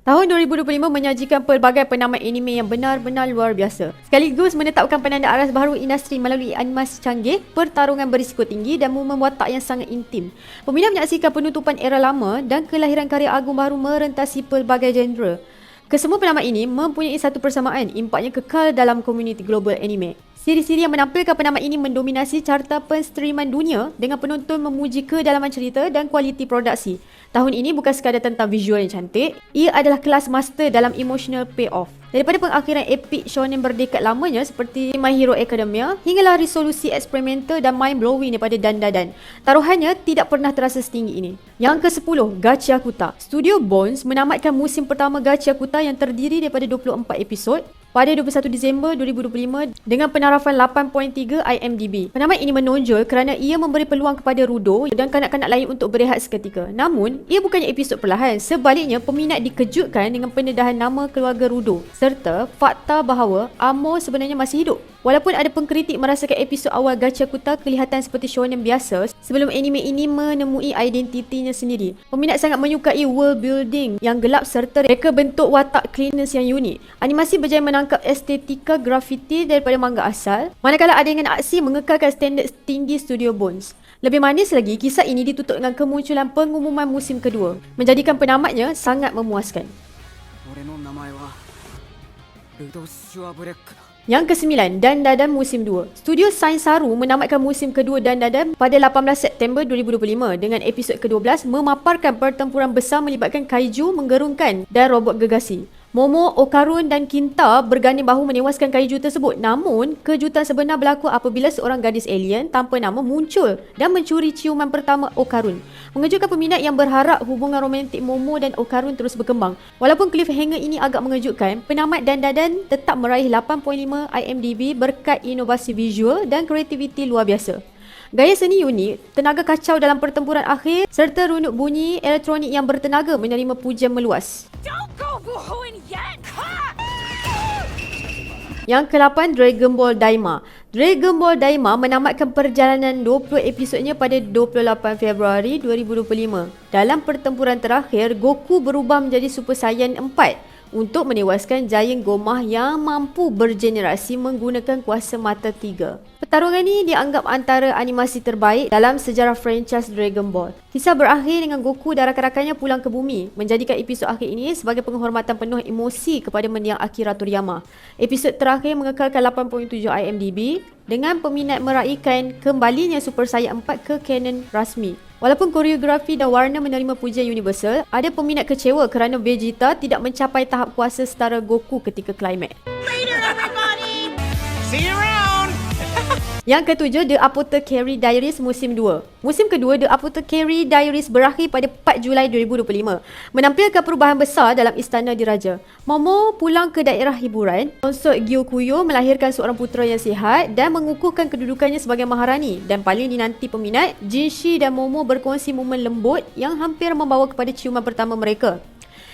Tahun 2025 menyajikan pelbagai penamat anime yang benar-benar luar biasa. Sekaligus menetapkan penanda aras baru industri melalui animasi canggih, pertarungan berisiko tinggi dan momen watak yang sangat intim. Peminat menyaksikan penutupan era lama dan kelahiran karya agung baru merentasi pelbagai genre. Kesemua penamat ini mempunyai satu persamaan, impaknya kekal dalam komuniti global anime. Siri-siri yang menampilkan penamat ini mendominasi carta penstreaman dunia dengan penonton memuji kedalaman cerita dan kualiti produksi. Tahun ini bukan sekadar tentang visual yang cantik, ia adalah kelas master dalam emotional payoff. Daripada pengakhiran epik shonen berdekad lamanya seperti My Hero Academia, hinggalah resolusi eksperimental dan mind-blowing daripada Dandadan. Taruhannya tidak pernah terasa setinggi ini. Yang ke-10, Gachiakuta. Studio Bones menamatkan musim pertama Gachiakuta yang terdiri daripada 24 episod pada 21 Disember 2025 dengan penarafan 8.3 IMDb. Penamat ini menonjol kerana ia memberi peluang kepada Rudo dan kanak-kanak lain untuk berehat seketika. Namun, ia bukannya episod perlahan. Sebaliknya, peminat dikejutkan dengan pendedahan nama keluarga Rudo serta fakta bahawa Amo sebenarnya masih hidup. Walaupun ada pengkritik merasakan episod awal Gachiakuta kelihatan seperti shonen biasa sebelum anime ini menemui identitinya sendiri. Peminat sangat menyukai world building yang gelap serta reka bentuk watak cleaners yang unik. Animasi berjaya menangkap estetika grafiti daripada manga asal, manakala adegan aksi mengekalkan standard tinggi Studio Bones. Lebih manis lagi, kisah ini ditutup dengan kemunculan pengumuman musim kedua, menjadikan penamatnya sangat memuaskan. Yang ke-9, Dandadan Musim 2. Studio Sains Saru menamatkan musim kedua Dandadan pada 18 September 2025 dengan episod ke-12 memaparkan pertempuran besar melibatkan kaiju menggerunkan dan robot gegasi. Momo, Okarun dan Kinta berganding bahu menewaskan kaiju tersebut. Namun, kejutan sebenar berlaku apabila seorang gadis alien tanpa nama muncul dan mencuri ciuman pertama Okarun. Mengejutkan peminat yang berharap hubungan romantik Momo dan Okarun terus berkembang. Walaupun cliffhanger ini agak mengejutkan, penamat Dandadan tetap meraih 8.5 IMDb berkat inovasi visual dan kreativiti luar biasa. Gaya seni unik, tenaga kacau dalam pertempuran akhir serta runut bunyi elektronik yang bertenaga menerima pujian meluas. Yang ke-8, Dragon Ball Daima. Dragon Ball Daima menamatkan perjalanan 20 episodnya pada 28 Februari 2025. Dalam pertempuran terakhir, Goku berubah menjadi Super Saiyan 4 untuk menewaskan Giant Gomah yang mampu bergenerasi menggunakan kuasa mata 3. Pertarungan ini dianggap antara animasi terbaik dalam sejarah franchise Dragon Ball. Kisah berakhir dengan Goku dan rakan-rakannya pulang ke bumi, menjadikan episod akhir ini sebagai penghormatan penuh emosi kepada mendiang Akira Toriyama. Episod terakhir mengekalkan 8.7 IMDb dengan peminat meraihkan kembalinya Super Saiyan 4 ke kanon rasmi. Walaupun koreografi dan warna menerima pujian universal, ada peminat kecewa kerana Vegeta tidak mencapai tahap kuasa setara Goku ketika klimaks. Later, everybody! See you around! Yang ke-7, The Apothecary Diaries Musim 2. Musim kedua The Apothecary Diaries berakhir pada 4 Julai 2025, menampilkan perubahan besar dalam istana diraja. Momo pulang ke daerah hiburan, konsort Gyokuyo melahirkan seorang putera yang sihat dan mengukuhkan kedudukannya sebagai maharani, dan paling dinanti peminat, Jinshi dan Momo berkongsi momen lembut yang hampir membawa kepada ciuman pertama mereka.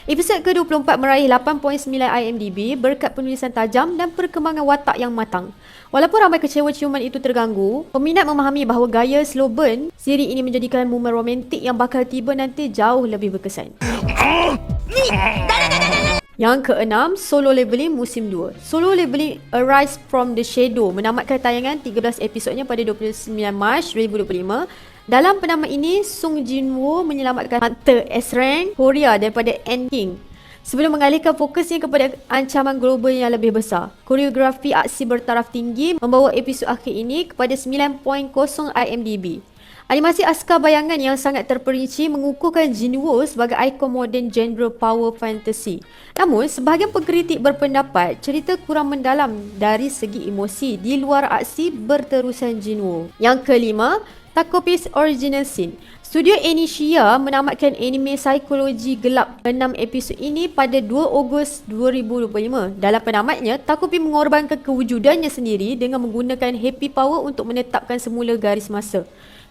Episod ke-24 meraih 8.9 IMDb berkat penulisan tajam dan perkembangan watak yang matang. Walaupun ramai kecewa ciuman itu terganggu, peminat memahami bahawa gaya slow burn siri ini menjadikan momen romantik yang bakal tiba nanti jauh lebih berkesan. Yang ke-6, Solo Leveling Musim 2. Solo Leveling Arise from the Shadow menamatkan tayangan 13 episodnya pada 29 Mac 2025. Dalam penamat ini, Sung Jinwoo menyelamatkan Hunter S-Rank Korea daripada End King sebelum mengalihkan fokusnya kepada ancaman global yang lebih besar. Koreografi aksi bertaraf tinggi membawa episod akhir ini kepada 9.0 IMDb. Animasi askar bayangan yang sangat terperinci mengukuhkan Jinwoo sebagai ikon moden genre power fantasy. Namun, sebahagian pengkritik berpendapat cerita kurang mendalam dari segi emosi di luar aksi berterusan Jinwoo. Yang kelima, Takopi's Original Sin. Studio Onishi menamatkan anime psikologi gelap 6 episod ini pada 2 Ogos 2025. Dalam penamatnya, Takopi mengorbankan kewujudannya sendiri dengan menggunakan happy power untuk menetapkan semula garis masa.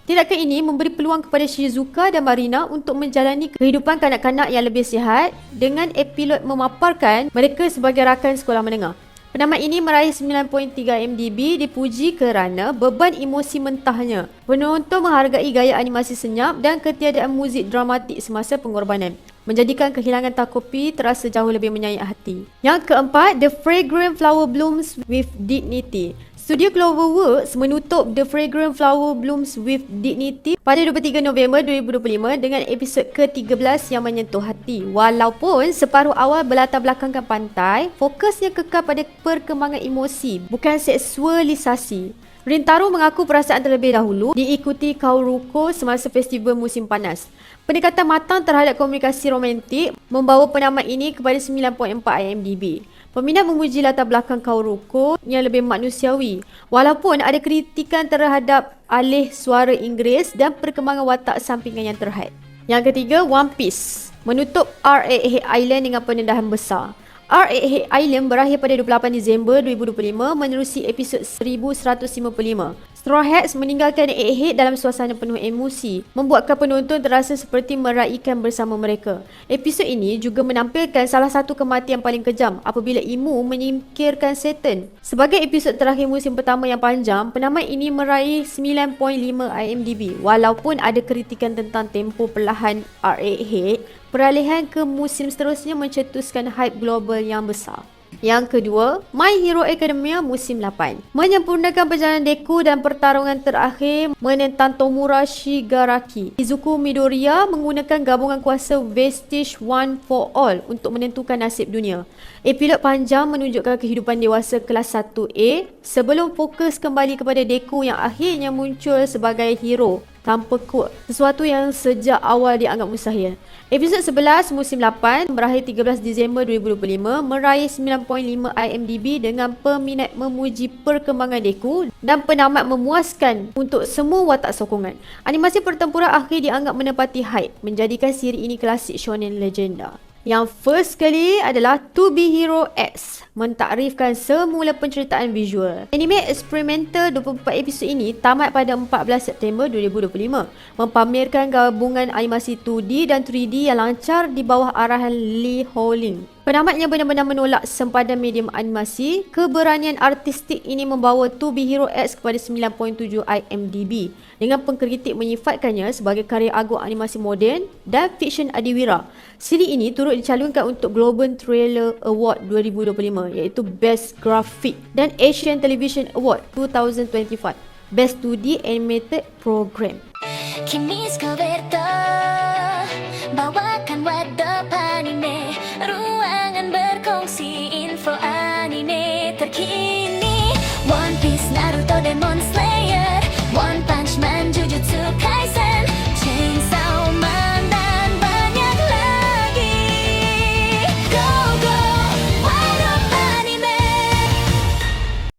Tindakan ini memberi peluang kepada Shizuka dan Marina untuk menjalani kehidupan kanak-kanak yang lebih sihat dengan epilog memaparkan mereka sebagai rakan sekolah menengah. Penamat ini meraih 9.3 IMDb dipuji kerana beban emosi mentahnya. Penonton menghargai gaya animasi senyap dan ketiadaan muzik dramatik semasa pengorbanan. menjadikan kehilangan Takopi terasa jauh lebih menyayat hati. Yang keempat, The Fragrant Flower Blooms with Dignity. Studio Cloverworks menutup The Fragrant Flower Blooms with Dignity pada 23 November 2025 dengan episod ke-13 yang menyentuh hati. Walaupun separuh awal berlatar belakangkan pantai, fokusnya kekal pada perkembangan emosi, bukan seksualisasi. Rintaro mengaku perasaan terlebih dahulu diikuti Kaoruko semasa festival musim panas. Pendekatan matang terhadap komunikasi romantik membawa penamat ini kepada 9.4 IMDb. Peminat memuji latar belakang Kaoruko yang lebih manusiawi, walaupun ada kritikan terhadap alih suara Inggeris dan perkembangan watak sampingan yang terhad. Yang ketiga, One Piece menutup R.A.H. Island dengan pendedahan besar. R.A.H. Island berakhir pada 28 Disember 2025 menerusi episod 1155. Straw Hats meninggalkan Egghead dalam suasana penuh emosi, membuatkan penonton terasa seperti meraihkan bersama mereka. Episod ini juga menampilkan salah satu kematian paling kejam apabila Imu menyingkirkan Satan. Sebagai episod terakhir musim pertama yang panjang, penamat ini meraih 9.5 IMDb. Walaupun ada kritikan tentang tempo perlahan R.A.H., peralihan ke musim seterusnya mencetuskan hype global yang besar. Yang kedua, My Hero Academia musim 8 menyempurnakan perjalanan Deku dan pertarungan terakhir menentang Tomura Shigaraki. Izuku Midoriya menggunakan gabungan kuasa Vestige One for All untuk menentukan nasib dunia. Epilog panjang menunjukkan kehidupan dewasa kelas 1A sebelum fokus kembali kepada Deku yang akhirnya muncul sebagai hero tanpa kod, sesuatu yang sejak awal dianggap mustahil. Episod 11 musim 8 berakhir 13 Disember 2025 meraih 9.5 IMDb dengan peminat memuji perkembangan Deku dan penamat memuaskan untuk semua watak sokongan. Animasi pertempuran akhir dianggap menepati hype, menjadikan siri ini klasik shonen legenda. Yang first kali adalah To Be Hero X, mentakrifkan semula penceritaan visual. Anime eksperimental 24 episod ini tamat pada 14 September 2025, mempamerkan gabungan animasi 2D dan 3D yang lancar di bawah arahan Lee Ho-ling. Penamatnya benar-benar menolak sempadan medium animasi. Keberanian artistik ini membawa To Be Hero X kepada 9.7 IMDb dengan pengkritik menyifatkannya sebagai karya agung animasi moden dan fiksyen adiwira. Siri ini turut dicalonkan untuk Global Trailer Award 2025 iaitu Best Graphic dan Asian Television Award 2025 Best 2D Animated Program.